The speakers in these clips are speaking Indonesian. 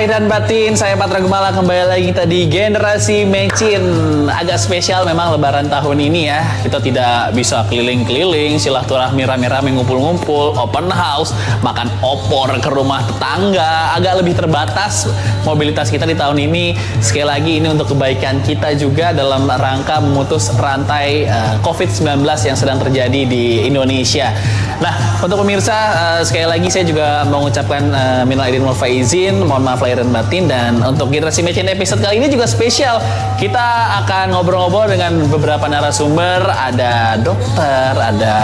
lahir dan batin, saya Patra Gemala kembali lagi kita di Generasi Mecin. Agak spesial memang lebaran tahun ini ya. Kita tidak bisa keliling-keliling, silaturahmi rame-rame ngumpul-ngumpul, open house, makan opor ke rumah tetangga. Agak lebih terbatas mobilitas kita di tahun ini. Sekali lagi ini untuk kebaikan kita juga dalam rangka memutus rantai COVID-19 yang sedang terjadi di Indonesia. Nah, untuk pemirsa, sekali lagi saya juga mau mengucapkan minal aidin wal faizin, mohon maaf lahir dan batin. Dan untuk Generasi Mecin episode kali ini juga spesial. Kita akan ngobrol-ngobrol dengan beberapa narasumber. Ada dokter, ada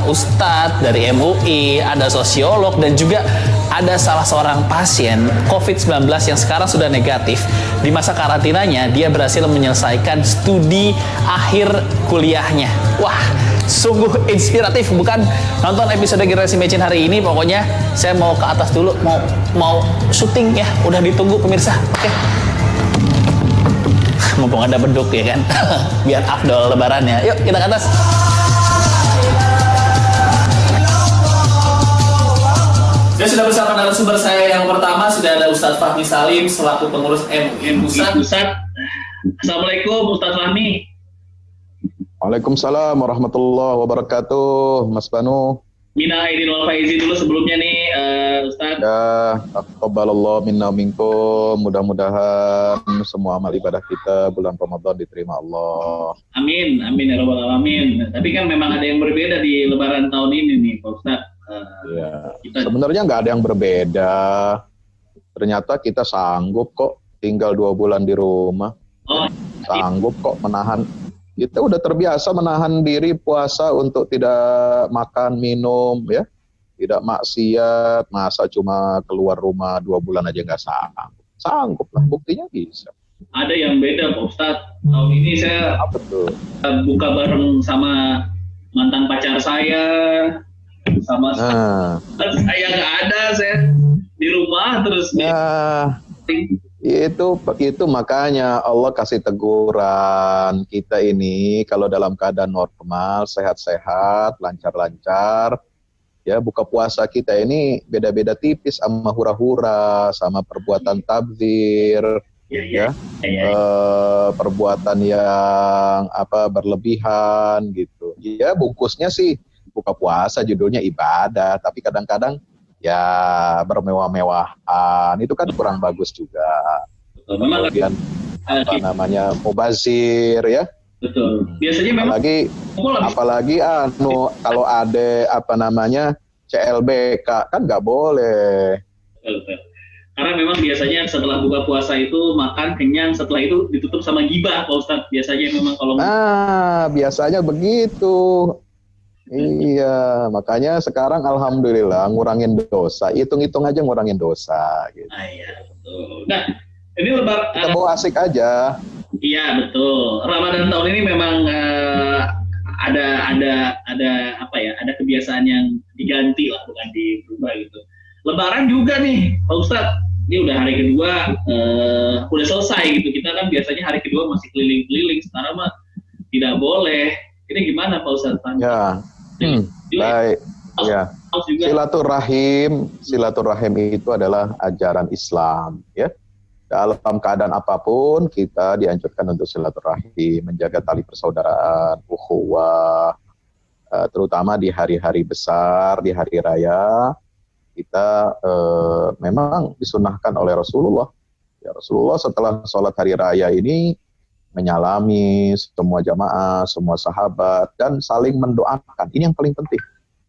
ustadz dari MUI, ada sosiolog, dan juga ada salah seorang pasien COVID-19 yang sekarang sudah negatif. Di masa karantinanya, dia berhasil menyelesaikan studi akhir kuliahnya. Wah, sungguh inspiratif, bukan? Nonton episode Generasi Mecin hari ini, pokoknya saya mau ke atas dulu, mau syuting ya, udah ditunggu pemirsa. Oke. Mumpung ada beduk ya kan, biar afdol lebarannya. Yuk kita ke atas. Saya sudah bersama narasumber saya yang pertama, sudah ada Ustadz Fahmi Salim selaku pengurus MUI Pusat. Ustadz, Assalamualaikum Ustadz Fahmi. Waalaikumsalam warahmatullahi wabarakatuh, Mas Banu. Minal aidin wal faizin dulu sebelumnya nih, Ustadz. Ya, taqabbalallahu minna minkum. Mudah-mudahan semua amal ibadah kita bulan Ramadan diterima Allah. Amin, amin ya rabbal alamin. Tapi kan memang ada yang berbeda di Lebaran tahun ini nih, Pak Ustadz. Ya, sebenarnya nggak ada yang berbeda. Ternyata kita sanggup kok tinggal 2 bulan di rumah. Oh, sanggup kok menahan. Kita udah terbiasa menahan diri puasa untuk tidak makan, minum, ya, tidak maksiat. Masa cuma keluar rumah 2 bulan aja nggak sanggup. Sanggup lah, buktinya bisa. Ada yang beda Pak Ustadz. Tahun ini saya buka bareng sama mantan pacar saya, sama saya nggak ada, saya di rumah terus. Itu makanya Allah kasih teguran kita ini kalau dalam keadaan normal, sehat-sehat, lancar-lancar, ya buka puasa kita ini beda-beda tipis sama hura-hura, sama perbuatan tabdzir, perbuatan yang berlebihan gitu. Ya bungkusnya sih buka puasa, judulnya ibadah, tapi kadang-kadang ya bermewah-mewahan, itu kan kurang bagus juga. Kemudian mubazir ya. Betul. Biasanya memang apalagi kalau ada CLBK kan nggak boleh. Betul. Karena memang biasanya setelah buka puasa itu makan kenyang, setelah itu ditutup sama gibah, Pak Ustadz. Biasanya memang kalau biasanya begitu. Iya, makanya sekarang alhamdulillah ngurangin dosa, hitung-hitung aja ngurangin dosa. Gitu. Iya, betul. Nah, ini lebar. Kita bawa asik aja. Iya, betul. Ramadan tahun ini memang ada kebiasaan yang diganti lah, bukan dirubah gitu. Lebaran juga nih, Pak Ustadz. Ini udah hari kedua, udah selesai gitu. Kita kan biasanya hari kedua masih keliling-keliling, sekarang mah tidak boleh. Ini gimana Pak Ustadz? Ya. Baik, ya. Silaturahim itu adalah ajaran Islam, ya. Dalam keadaan apapun kita dianjurkan untuk silaturahim, menjaga tali persaudaraan, ukhuwah, terutama di hari-hari besar, di hari raya, kita memang disunahkan oleh Rasulullah. Ya, Rasulullah setelah sholat hari raya ini menyalami semua jamaah, semua sahabat, dan saling mendoakan. Ini yang paling penting.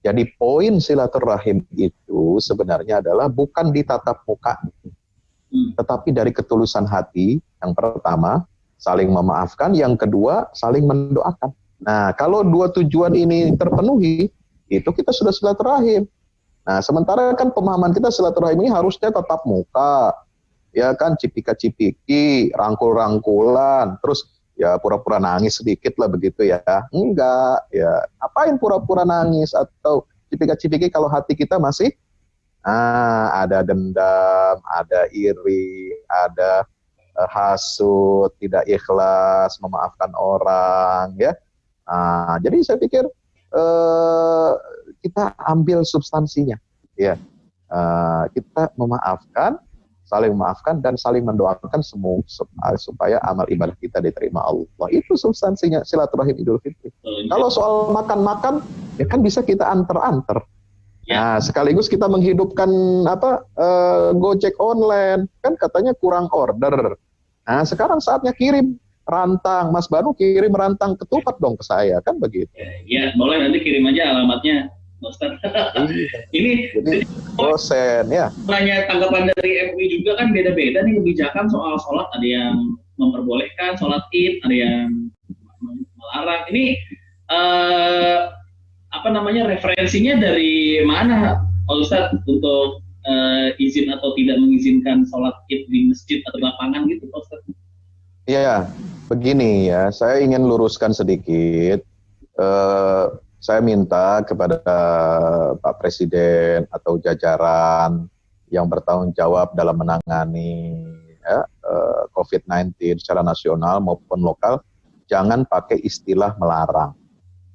Jadi poin silaturahim itu sebenarnya adalah bukan di tatap muka, tetapi dari ketulusan hati. Yang pertama, saling memaafkan. Yang kedua, saling mendoakan. Nah, kalau 2 tujuan ini terpenuhi, itu kita sudah silaturahim. Nah, sementara kan pemahaman kita silaturahim ini harusnya tatap muka, ya kan, cipika-cipiki, rangkul-rangkulan, terus ya pura-pura nangis sedikit lah begitu ya. Enggak, ya apain pura-pura nangis atau cipika-cipiki kalau hati kita masih ada dendam, ada iri, ada hasud, tidak ikhlas, memaafkan orang, ya. Jadi saya pikir kita ambil substansinya, ya. Kita memaafkan, saling memaafkan dan saling mendoakan semua supaya amal ibadah kita diterima Allah. Itu substansinya silaturahim Idul Fitri. Kalau soal makan-makan, ya kan bisa kita antar-antar. Nah, sekaligus kita menghidupkan Gojek online, kan katanya kurang order. Nah, sekarang saatnya kirim rantang, Mas Banu kirim rantang ketupat dong ke saya, kan begitu. Ya, boleh nanti kirim aja alamatnya, Ustaz. Ini jadi dosen ya. Nanya tanggapan dari MUI juga kan beda-beda nih kebijakan soal sholat, ada yang memperbolehkan sholat Id, ada yang melarang. Ini referensinya dari mana, Ustaz, untuk izin atau tidak mengizinkan sholat Id di masjid atau di lapangan gitu, Ustaz? Iya, begini ya, saya ingin luruskan sedikit. Saya minta kepada Pak Presiden atau jajaran yang bertanggung jawab dalam menangani COVID-19 secara nasional maupun lokal, jangan pakai istilah melarang.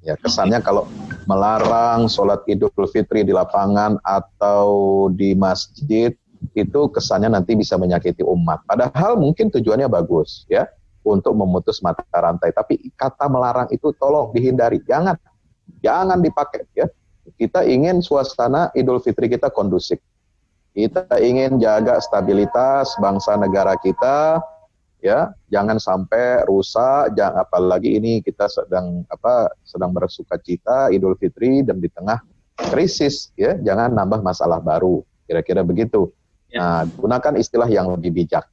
Ya, kesannya kalau melarang sholat Idul Fitri di lapangan atau di masjid, itu kesannya nanti bisa menyakiti umat. Padahal mungkin tujuannya bagus ya, untuk memutus mata rantai. Tapi kata melarang itu tolong dihindari, jangan dipakai ya. Kita ingin suasana Idul Fitri kita kondusif. Kita ingin jaga stabilitas bangsa negara kita ya, jangan sampai rusak. Apalagi ini kita sedang bersukacita Idul Fitri dan di tengah krisis ya, jangan nambah masalah baru. Kira-kira begitu. Nah, gunakan istilah yang lebih bijak,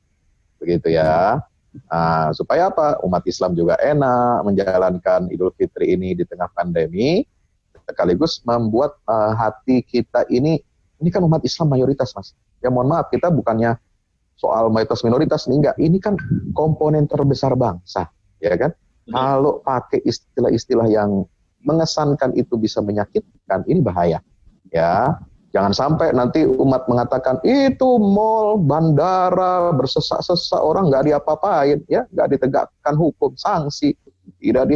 begitu ya. Nah, supaya apa? Umat Islam juga enak menjalankan Idul Fitri ini di tengah pandemi, sekaligus membuat hati kita ini kan umat Islam mayoritas, Mas. Ya mohon maaf, kita bukannya soal mayoritas minoritas, enggak. Ini kan komponen terbesar bangsa, ya kan? Kalau pakai istilah-istilah yang mengesankan itu bisa menyakitkan, ini bahaya, ya. Jangan sampai nanti umat mengatakan itu mall, bandara bersesak-sesak, orang nggak diapa-apain, ya, nggak ditegakkan hukum, sanksi, tidak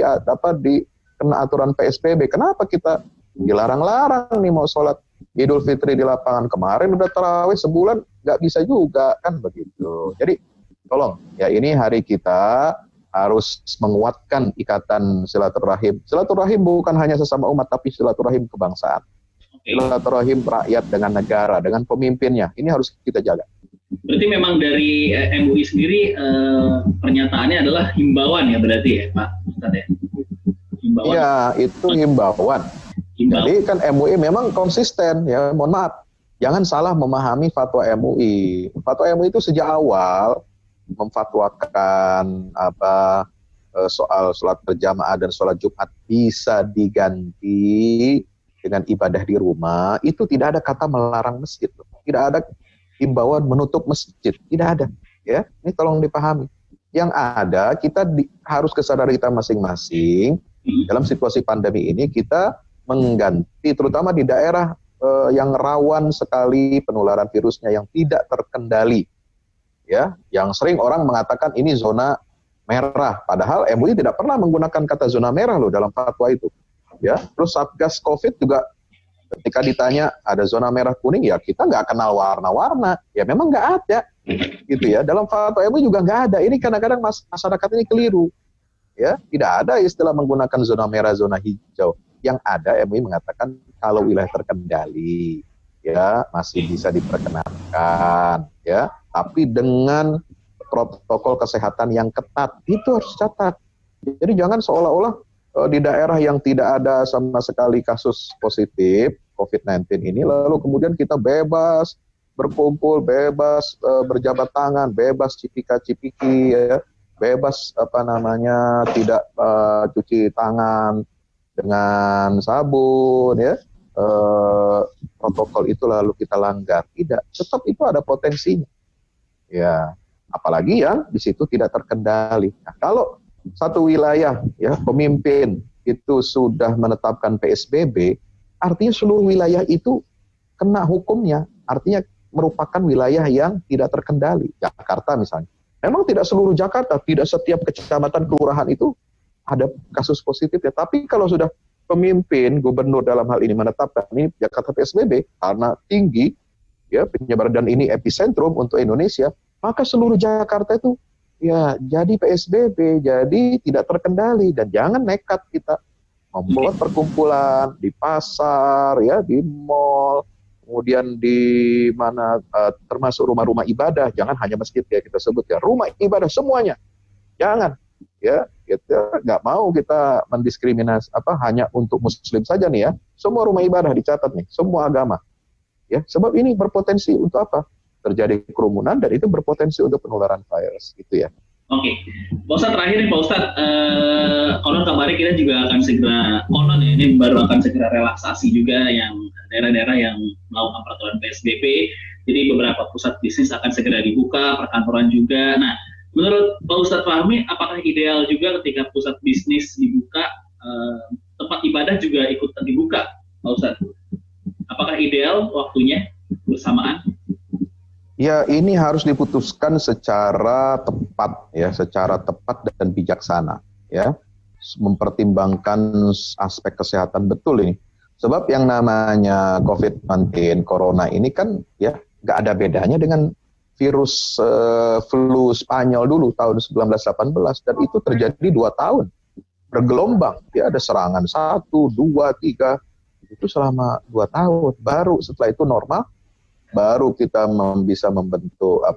kena aturan PSBB. Kenapa kita dilarang-larang nih mau sholat Idul Fitri di lapangan? Kemarin udah tarawih sebulan, nggak bisa juga, kan begitu. Jadi tolong, ya ini hari kita harus menguatkan ikatan silaturahim. Silaturahim bukan hanya sesama umat, tapi silaturahim kebangsaan. Silaturahim rakyat dengan negara, dengan pemimpinnya. Ini harus kita jaga. Berarti memang dari MUI sendiri pernyataannya adalah himbauan ya berarti ya Pak Ustadz ya? Himbauan. Iya, itu himbauan. Jadi kan MUI memang konsisten ya, mohon maaf. Jangan salah memahami fatwa MUI. Fatwa MUI itu sejak awal memfatwakan soal sholat berjamaah dan sholat Jumat bisa diganti dengan ibadah di rumah, itu tidak ada kata melarang masjid, tidak ada himbauan menutup masjid, tidak ada. Ya, ini tolong dipahami. Yang ada kita harus kesadaran kita masing-masing dalam situasi pandemi ini, kita mengganti, terutama di daerah yang rawan sekali penularan virusnya yang tidak terkendali, ya, yang sering orang mengatakan ini zona merah, padahal MUI tidak pernah menggunakan kata zona merah loh dalam fatwa itu. Ya, terus Satgas COVID juga ketika ditanya ada zona merah kuning, ya kita nggak kenal warna-warna, ya memang nggak ada, gitu ya. Dalam fatwa MUI juga nggak ada. Ini kadang-kadang masyarakat ini keliru, ya. Tidak ada istilah menggunakan zona merah, zona hijau. Yang ada MUI mengatakan kalau wilayah terkendali, ya masih bisa diperkenankan, ya. Tapi dengan protokol kesehatan yang ketat, itu harus catat. Jadi jangan seolah-olah di daerah yang tidak ada sama sekali kasus positif COVID-19 ini, lalu kemudian kita bebas berkumpul, bebas berjabat tangan, bebas cipika-cipiki, ya, bebas tidak cuci tangan dengan sabun, ya, protokol itu lalu kita langgar. Tidak, tetap itu ada potensinya, ya. Apalagi yang di situ tidak terkendali. Nah, kalau satu wilayah ya pemimpin itu sudah menetapkan PSBB, artinya seluruh wilayah itu kena hukumnya, artinya merupakan wilayah yang tidak terkendali. Jakarta misalnya, memang tidak seluruh Jakarta, tidak setiap kecamatan kelurahan itu ada kasus positif ya, tapi kalau sudah pemimpin gubernur dalam hal ini menetapkan ini Jakarta PSBB karena tinggi ya penyebaran dan ini epicentrum untuk Indonesia, maka seluruh Jakarta itu ya jadi PSBB, jadi tidak terkendali. Dan jangan nekat kita membuat perkumpulan di pasar, ya di mall, kemudian di mana termasuk rumah-rumah ibadah. Jangan hanya masjid ya kita sebut ya, rumah ibadah semuanya. Jangan, ya kita nggak mau kita mendiskriminasi hanya untuk Muslim saja nih ya. Semua rumah ibadah dicatat nih, semua agama. Ya, sebab ini berpotensi untuk apa? Terjadi kerumunan dan itu berpotensi untuk penularan virus, gitu ya. Oke, Pak Ustadz terakhir nih Pak Ustadz, konon kabarnya kita juga akan segera, konon ya, ini baru akan segera relaksasi juga yang daerah-daerah yang melakukan peraturan PSBB. Jadi beberapa pusat bisnis akan segera dibuka, perkantoran juga. Nah, menurut Pak Ustadz Fahmi, apakah ideal juga ketika pusat bisnis dibuka, tempat ibadah juga ikut dibuka, Pak Ustadz? Apakah ideal waktunya bersamaan? Ya, ini harus diputuskan secara tepat ya, secara tepat dan bijaksana ya. Mempertimbangkan aspek kesehatan betul ini. Sebab yang namanya COVID-19 corona ini kan ya nggak ada bedanya dengan virus flu Spanyol dulu tahun 1918 dan itu terjadi 2 tahun bergelombang. Ya ada serangan 1, 2, 3 itu selama 2 tahun. Baru setelah itu normal, baru kita bisa membentuk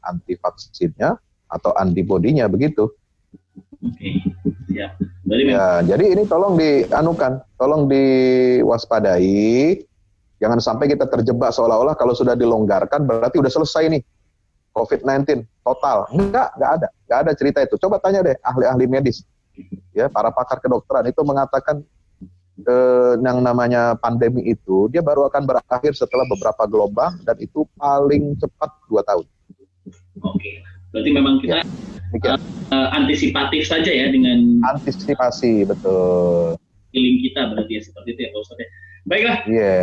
anti vaksinnya atau antibodinya begitu. Oke, siap. Ya, jadi ini tolong dianukan, tolong diwaspadai. Jangan sampai kita terjebak seolah-olah kalau sudah dilonggarkan berarti udah selesai nih COVID-19 total. Enggak ada cerita itu. Coba tanya deh ahli-ahli medis, ya para pakar kedokteran itu mengatakan yang namanya pandemi itu dia baru akan berakhir setelah beberapa gelombang dan itu paling cepat 2 tahun. Oke, berarti memang kita antisipatif saja ya dengan antisipasi, betul. feeling kita berarti ya seperti itu ya Pak Ustadz ya. Baiklah. Iya.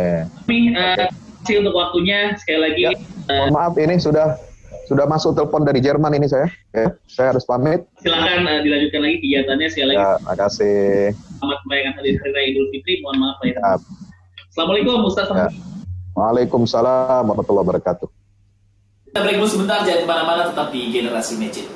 Kami terima kasih untuk waktunya sekali lagi. Ya, mohon maaf ini sudah masuk telepon dari Jerman ini saya. Ya, saya harus pamit. Silakan dilanjutkan lagi kegiatannya sekali lagi. Ya, makasih. Selamat merayakan Hari Raya Idul Fitri. Mohon maaf lahir. Ya. Assalamualaikum Ustaz. Ya. Waalaikumsalam warahmatullahi wabarakatuh. Kita break dulu sebentar, jangan kemana-mana, tetap di Generasi Magic.